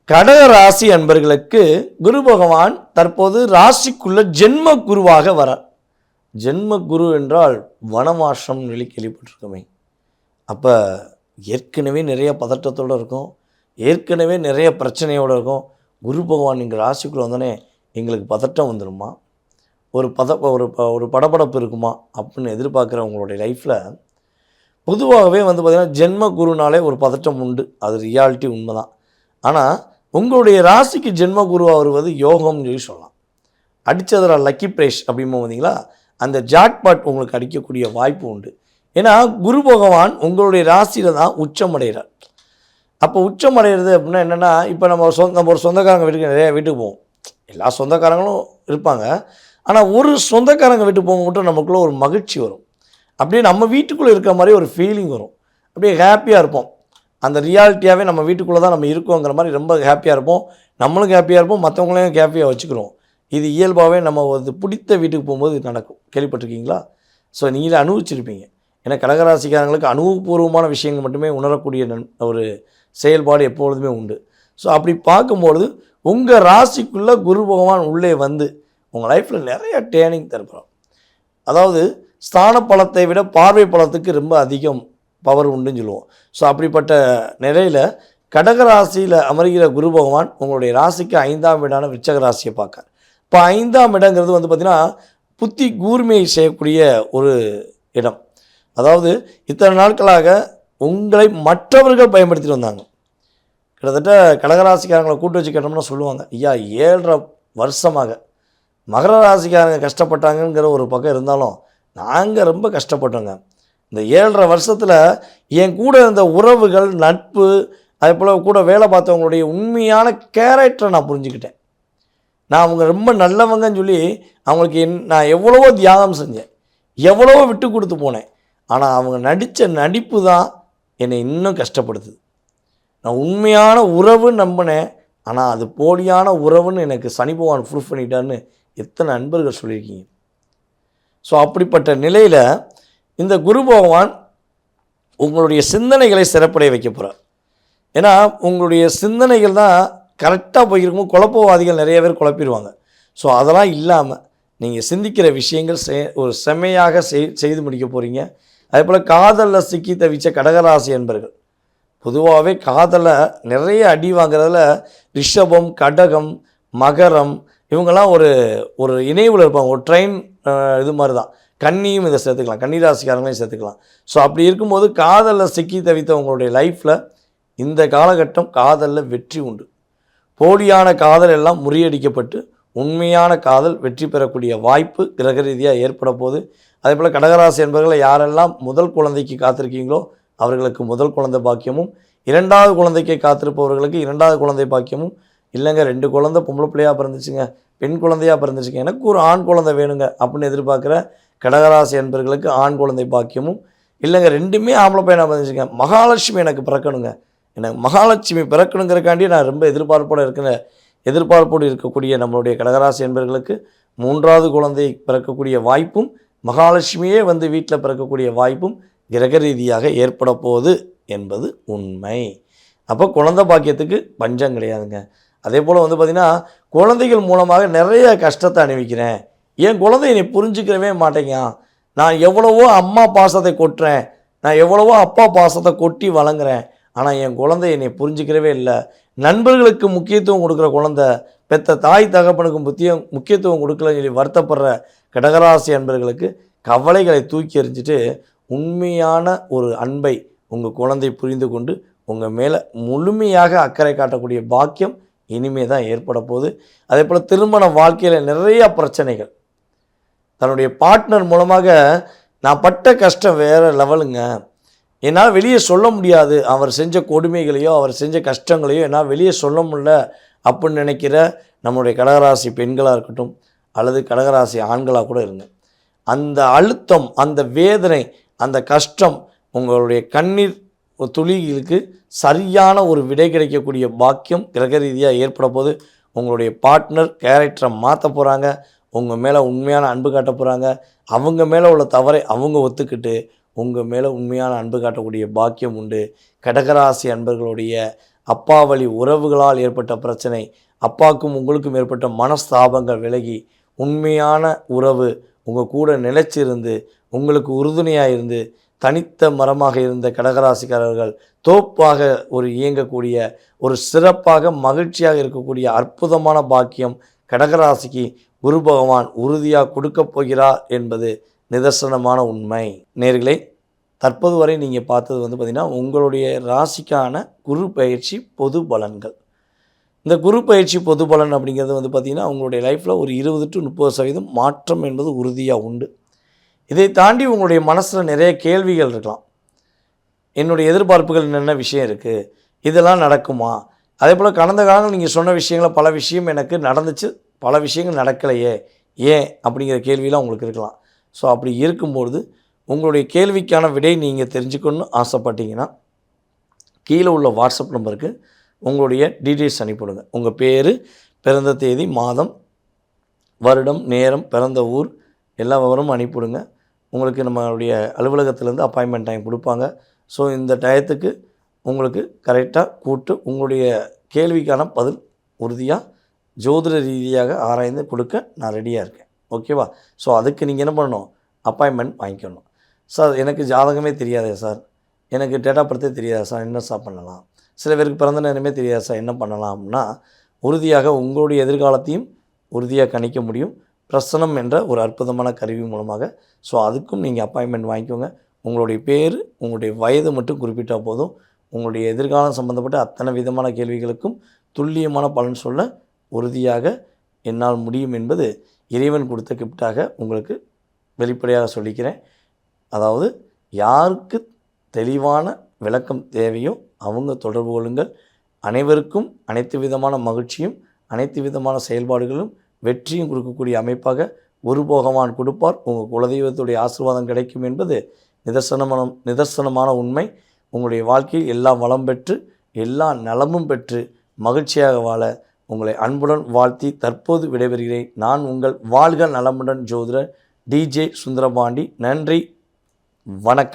கடக ராசி அன்பர்களுக்கு குரு பகவான் தற்போது ராசிக்குள்ள ஜென்ம குருவாக வரார். ஜென்ம குரு என்றால் வனவாசம் நிலை கேள்விப்பட்டிருக்கோமே. அப்போ ஏற்கனவே நிறைய பதட்டத்தோடு இருக்கும், ஏற்கனவே நிறைய பிரச்சனையோடு இருக்கும். குரு பகவான் எங்கள் ராசிக்குள்ளே வந்தோடனே எங்களுக்கு பதட்டம் வந்துடுமா, ஒரு படபடப்பு இருக்குமா அப்படின்னு எதிர்பார்க்குறவங்களுடைய லைஃப்பில் பொதுவாகவே பார்த்திங்கன்னா ஜென்ம குருனாலே ஒரு பதட்டம் உண்டு. அது ரியாலிட்டி உண்மை தான். ஆனால் உங்களுடைய ராசிக்கு ஜென்ம குருவாக வருவது யோகம்னு சொல்லி சொல்லலாம். அடித்ததில் லக்கி பிரேஷ் அப்படிமா வந்தீங்களா, அந்த ஜாக்பாட் உங்களுக்கு அடிக்கக்கூடிய வாய்ப்பு உண்டு. ஏன்னா குரு பகவான் உங்களுடைய ராசியில் தான் உச்சமடைகிறார். அப்போ உச்சமடைகிறது அப்படின்னா என்னென்னா, இப்போ நம்ம ஒரு சொந்தக்காரங்க வீட்டுக்கு நிறைய வீட்டுக்கு போவோம். எல்லா சொந்தக்காரங்களும் இருப்பாங்க. ஆனால் ஒரு சொந்தக்காரங்க வீட்டுக்கு போக மட்டும் நமக்குள்ளே ஒரு மகிழ்ச்சி வரும். அப்படியே நம்ம வீட்டுக்குள்ளே இருக்கிற மாதிரி ஒரு ஃபீலிங் வரும். அப்படியே ஹாப்பியாக இருப்போம். அந்த ரியாலிட்டியாகவே நம்ம வீட்டுக்குள்ளே தான் நம்ம இருக்கோங்கிற மாதிரி ரொம்ப ஹாப்பியாக இருப்போம். நம்மளும் ஹாப்பியாக இருப்போம், மற்றவங்களையும் ஹாப்பியாக வச்சுக்கிறோம். இது இயல்பாகவே நம்ம ஒரு பிடித்த வீட்டுக்கு போகும்போது இது நடக்கும். கேள்விப்பட்டிருக்கீங்களா? ஸோ நீங்களே அனுபவிச்சிருப்பீங்க. ஏன்னா கடகராசிக்காரங்களுக்கு அனுபவபூர்வமான விஷயங்கள் மட்டுமே உணரக்கூடிய ஒரு செயல்பாடு எப்பொழுதுமே உண்டு. ஸோ அப்படி பார்க்கும்பொழுது உங்கள் ராசிக்குள்ளே குரு பகவான் உள்ளே வந்து உங்கள் லைஃப்பில் நிறைய டேர்னிங் தருப்பார். அதாவது ஸ்தான பலத்தை விட பார்வை பலத்துக்கு ரொம்ப அதிகம் பவர் உண்டுன்னு சொல்லுவோம். ஸோ அப்படிப்பட்ட நிலையில் கடகராசியில் அமர்கிற குரு பகவான் உங்களுடைய ராசிக்கு 5ஆம் வீடான விருச்சக ராசியை பார்க்கார். இப்போ 5ஆம் இடங்கிறது பார்த்திங்கன்னா புத்தி கூர்மையை செய்யக்கூடிய ஒரு இடம். அதாவது இத்தனை நாட்களாக உங்களை மற்றவர்கள் பயன்படுத்திட்டு வந்தாங்க. கிட்டத்தட்ட கடகராசிக்காரங்களை கூட்டு வச்சு கேட்டோம்னா சொல்லுவாங்க, ஐயா 7.5 வருஷமாக மகர ராசிக்காரங்க கஷ்டப்பட்டாங்கிற ஒரு பக்கம் இருந்தாலும் நாங்கள் ரொம்ப கஷ்டப்பட்டோங்க. இந்த 7.5 வருஷத்தில் என் கூட இருந்த உறவுகள், நட்பு, அதே போல் கூட வேலை பார்த்தவங்களுடைய உண்மையான கேரக்டரை நான் புரிஞ்சுக்கிட்டேன். நான் அவங்க ரொம்ப நல்லவங்கன்னு சொல்லி அவங்களுக்கு நான் எவ்வளவோ தியாகம் செஞ்சேன், எவ்வளவோ விட்டு கொடுத்து போனேன். ஆனால் அவங்க நடித்த நடிப்பு தான் என்னை இன்னும் கஷ்டப்படுத்துது. நான் உண்மையான உறவுன்னு நம்பினேன், ஆனால் அது போலியான உறவுன்னு எனக்கு சனி பகவான் ப்ரூஃப் பண்ணிட்டான்னு எத்தனை நண்பர்கள் சொல்லியிருக்கீங்க. ஸோ அப்படிப்பட்ட நிலையில் இந்த குரு பகவான் உங்களுடைய சிந்தனைகளை சிறப்படைய வைக்க போகிறார். ஏன்னா உங்களுடைய சிந்தனைகள் தான் கரெக்டாக போயிருக்கும். குழப்பவாதிகள் நிறைய பேர் குழப்பிடுவாங்க. ஸோ அதெல்லாம் இல்லாமல் நீங்கள் சிந்திக்கிற விஷயங்கள் ஒரு செம்மையாக செய்து முடிக்க போகிறீங்க. அதே போல் காதலில் சிக்கி தவிச்ச கடகராசி என்பர்கள் பொதுவாகவே காதலை நிறைய அடி வாங்குறதுல ரிஷபம், கடகம், மகரம் இவங்கெல்லாம் ஒரு இணைவில் இருப்பாங்க. ஒரு ட்ரெயின் இது மாதிரி தான். கன்னியும் இதை சேர்த்துக்கலாம், கன்னிராசிக்காரங்களையும் சேர்த்துக்கலாம். ஸோ அப்படி இருக்கும்போது காதலில் சிக்கி தவித்தவங்களுடைய லைஃப்பில் இந்த காலகட்டம் காதலில் வெற்றி உண்டு. போலியான காதல் எல்லாம் முறியடிக்கப்பட்டு உண்மையான காதல் வெற்றி பெறக்கூடிய வாய்ப்பு கிரக ரீதியாக ஏற்பட போகுது. அதே போல் கடகராசி என்பவர்களை யாரெல்லாம் முதல் குழந்தைக்கு காத்திருக்கீங்களோ அவர்களுக்கு முதல் குழந்தை பாக்கியமும், 2வது குழந்தைக்கு காத்திருப்பவர்களுக்கு 2வது குழந்தை பாக்கியமும், இல்லைங்க 2 குழந்தை பொம்பளை பிள்ளையாக பிறந்துச்சுங்க, பெண் குழந்தையாக பிறந்துச்சுங்க, எனக்கு ஒரு ஆண் குழந்தை வேணுங்க அப்படின்னு எதிர்பார்க்குற கடகராசி என்பர்களுக்கு ஆண் குழந்தை பாக்கியமும், இல்லைங்க 2மே ஆம்பளை பையனாக பிறந்துச்சுங்க, மகாலட்சுமி எனக்கு பிறக்கணுங்க, எனக்கு மகாலட்சுமி பிறக்கணுங்கிறக்காண்டி நான் ரொம்ப எதிர்பார்ப்போடு இருக்கக்கூடிய நம்மளுடைய கடகராசி என்பர்களுக்கு 3வது குழந்தை பிறக்கக்கூடிய வாய்ப்பும், மகாலட்சுமியே வந்து வீட்டில் பிறக்கக்கூடிய வாய்ப்பும் கிரக ரீதியாக ஏற்பட போகுது என்பது உண்மை. அப்போ குழந்தை பாக்கியத்துக்கு பஞ்சம் கிடையாதுங்க. அதே போல் பார்த்திங்கன்னா குழந்தைகள் மூலமாக நிறைய கஷ்டத்தை அனுபவிக்கிறேன், என் குழந்தை என்னை புரிஞ்சுக்கிறவே மாட்டேங்க, நான் எவ்வளவோ அம்மா பாசத்தை கொட்டுறேன், நான் எவ்வளவோ அப்பா பாசத்தை கொட்டி வழங்குறேன், ஆனால் என் குழந்தை என்னை புரிஞ்சுக்கிறவே இல்லை. நண்பர்களுக்கு முக்கியத்துவம் கொடுக்குற குழந்தை பெற்ற தாய் தகப்பனுக்கு முக்கியத்துவம் கொடுக்கலன்னு சொல்லி வருத்தப்படுற கடகராசி அன்பர்களுக்கு கவலைகளை தூக்கி எறிஞ்சிட்டு உண்மையான ஒரு அன்பை உங்கள் குழந்தை புரிந்து கொண்டு உங்கள் மேலே முழுமையாக அக்கறை காட்டக்கூடிய பாக்கியம் இனிமே தான் ஏற்பட போகுது. அதே போல் திருமண வாழ்க்கையில் நிறைய பிரச்சனைகள், தன்னுடைய பார்ட்னர் மூலமாக நான் பட்ட கஷ்டம் வேறு லெவலுங்க, என்னால் வெளியே சொல்ல முடியாது, அவர் செஞ்ச கொடுமைகளையோ அவர் செஞ்ச கஷ்டங்களையோ என்னால் வெளியே சொல்ல முடியல அப்படின்னு நினைக்கிற நம்மளுடைய கடகராசி பெண்களாக இருக்கட்டும் அல்லது கடகராசி ஆண்களாக கூட இருங்க, அந்த அழுத்தம், அந்த வேதனை, அந்த கஷ்டம் உங்களுடைய கண்ணீர் துளிகளுக்கு சரியான ஒரு விடை கிடைக்கக்கூடிய பாக்கியம் கிரக ரீதியாக ஏற்பட போது உங்களுடைய பார்ட்னர் கேரக்டரை மாற்ற போகிறாங்க, உங்கள் மேலே உண்மையான அன்பு காட்ட போகிறாங்க, அவங்க மேலே உள்ள தவறை அவங்க ஒத்துக்கிட்டு உங்கள் மேலே உண்மையான அன்பு காட்டக்கூடிய பாக்கியம் உண்டு. கடகராசி அன்பர்களுடைய அப்பா வழி உறவுகளால் ஏற்பட்ட பிரச்சனை, அப்பாவுக்கும் உங்களுக்கும் ஏற்பட்ட மனஸ்தாபங்கள் விலகி உண்மையான உறவு உங்கள் கூட நிலைச்சிருந்து உங்களுக்கு உறுதுணையாக இருந்து தனித்த மரமாக இருந்த கடகராசிக்காரர்கள் தோப்பாக ஒரு இயங்கக்கூடிய ஒரு சிறப்பாக மகிழ்ச்சியாக இருக்கக்கூடிய அற்புதமான பாக்கியம் கடகராசிக்கு குரு பகவான் உறுதியாக கொடுக்கப் போகிறார் என்பது நிதர்சனமான உண்மை. நேயர்களே, தற்போது வரை நீங்கள் பார்த்தது பார்த்திங்கன்னா உங்களுடைய ராசிக்கான குரு பயிற்சி பொது பலன்கள். இந்த குரு பயிற்சி பொது பலன் அப்படிங்கிறது பார்த்திங்கன்னா உங்களுடைய லைஃப்பில் ஒரு 20 to 30% மாற்றம் என்பது உறுதியாக உண்டு. இதை தாண்டி உங்களுடைய மனசில் நிறைய கேள்விகள் இருக்கலாம். என்னுடைய எதிர்பார்ப்புகள் என்னென்ன விஷயம் இருக்குது, இதெல்லாம் நடக்குமா, அதே போல் கடந்த காலங்கள் நீங்கள் சொன்ன விஷயங்கள் பல விஷயம் எனக்கு நடந்துச்சு, பல விஷயங்கள் நடக்கலையே ஏன் அப்படிங்கிற கேள்வியெலாம் உங்களுக்கு இருக்கலாம். ஸோ அப்படி இருக்கும்பொழுது உங்களுடைய கேள்விக்கான விடை நீங்கள் தெரிஞ்சுக்கணும்னு ஆசைப்பட்டீங்கன்னா கீழே உள்ள வாட்ஸ்அப் நம்பருக்கு உங்களுடைய டீட்டெயில்ஸ் அனுப்பிவிடுங்க. உங்கள் பேர், பிறந்த தேதி, மாதம், வருடம், நேரம், பிறந்த ஊர் எல்லா விவரமும் அனுப்பிவிடுங்க. உங்களுக்கு நம்மளுடைய அலுவலகத்திலேருந்து அப்பாயின்மெண்ட் டைம் கொடுப்பாங்க. ஸோ இந்த டயத்துக்கு உங்களுக்கு கரெக்டாக கூப்பிட்டு உங்களுடைய கேள்விக்கான பதில் உறுதியாக ஜோதிட ரீதியாக ஆராய்ந்து கொடுக்க நான் ரெடியாக இருக்கேன். ஓகேவா? ஸோ அதுக்கு நீங்கள் என்ன பண்ணணும், அப்பாயின்மெண்ட் வாங்கிக்கணும். சார் எனக்கு ஜாதகமே தெரியாதே சார், எனக்கு டேட் ஆஃப் பர்த்தே தெரியாது சார், என்ன சார் பண்ணலாம், சில பேருக்கு பிறந்த நேரமே தெரியாது சார், என்ன பண்ணலாம்னா உறுதியாக உங்களுடைய எதிர்காலத்தையும் உறுதியாக கணிக்க முடியும் பிரசனம் என்ற ஒரு அற்புதமான கருவி மூலமாக. ஸோ அதுக்கும் நீங்கள் அப்பாயின்மெண்ட் வாங்கிக்கோங்க. உங்களுடைய பேர், உங்களுடைய வயது மட்டும் குறிப்பிட்டால் போதும். உங்களுடைய எதிர்காலம் சம்பந்தப்பட்ட அத்தனை விதமான கேள்விகளுக்கும் துல்லியமான பலன் சொல்ல உறுதியாக என்னால் முடியும் என்பது இறைவன் கொடுத்த கிஃப்டாக உங்களுக்கு வெளிப்படையாக சொல்லிக்கிறேன். அதாவது யாருக்கு தெளிவான விளக்கம் தேவையோ அவங்க தொடர்பு கொள்ளுங்கள். அனைவருக்கும் அனைத்து விதமான மகிழ்ச்சியும் அனைத்து விதமான செயல்பாடுகளும் வெற்றியும் கொடுக்கக்கூடிய அமைப்பாக குரு பகவான் கொடுப்பார். உங்கள் குலதெய்வத்துடைய ஆசீர்வாதம் கிடைக்கும் என்பது நிதர்சனமான உண்மை. உங்களுடைய வாழ்க்கையில் எல்லா வளம் பெற்று எல்லா நலமும் பெற்று மகிழ்ச்சியாக வாழ உங்களை அன்புடன் வாழ்த்தி தற்போது விடைபெறுகிறேன். நான் உங்கள் வாழ்க நலமுடன் ஜோதிடர் DJ சுந்தரபாண்டி. நன்றி, வணக்கம்.